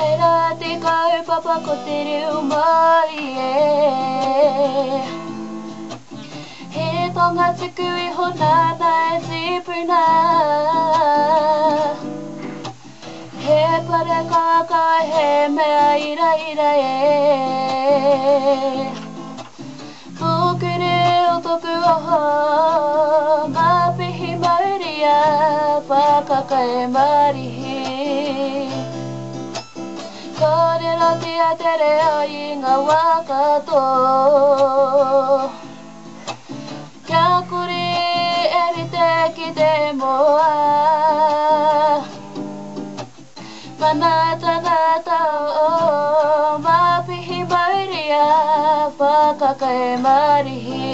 Era te kau papa ko te reu mai e He tonga tuku I ho nana e zipuna He pare kaka he mea ira ira e Toku reo toku aha Ngā pihi mauria Pakaka e marihi Korera tia te rea I ngā wakato Kia kuri eri te ki te moa Manata nata o mapihi mauria Pakaka e marihi